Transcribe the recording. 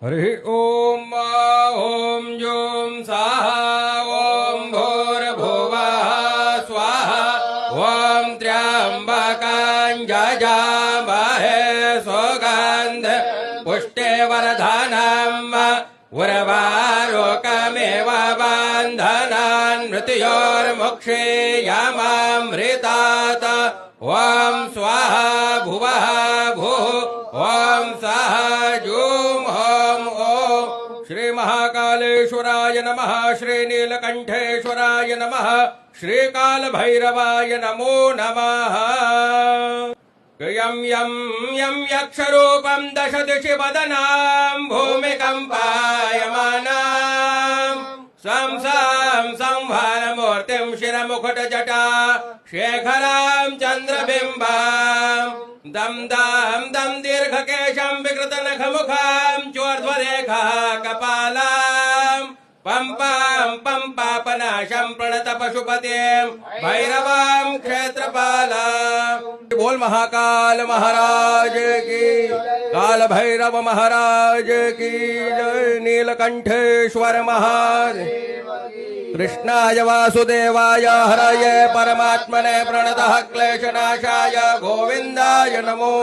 Hari Om Om zoom स्वाहा ओम भूर्भुवः स्वाहा ओम त्र्यंबकं यजामहे सुगन्धिं पुष्टिवर्धनम् उर्वारुकमिव बन्धनान् मृत्योर्मुक्षीयमामृतात् ओम स्वाहा भुवः भुः ओम स्वाहा जूम ओम ओम श्री महाकालेश्वराय नमः श्री नीलकंठेश्वराय नमः श्री काल भैरवाय नमो नमः। यं यं यं यक्षरूपं दशदिशि वदनां भूमिकम्पायमानां सं सं संहारमूर्तिं शिरमुकुटजटा शेखरां चन्द्रबिम्बां दं दं दं दीर्घकेशं विकृतनखमुखां चोर्ध्वरेखा कपालां पं पं पं पापनाशं प्रणत पशुपतिं भैरवां क्षेत्रपालां। बोल महाकाल महाराज की, काल भैरव महाराज की जय। नीलकंठेश्वर महादेव कृष्णाय वासुदेवाय हरये परमात्मने प्रणतः क्लेशनाशाय गोविंदाय नमो।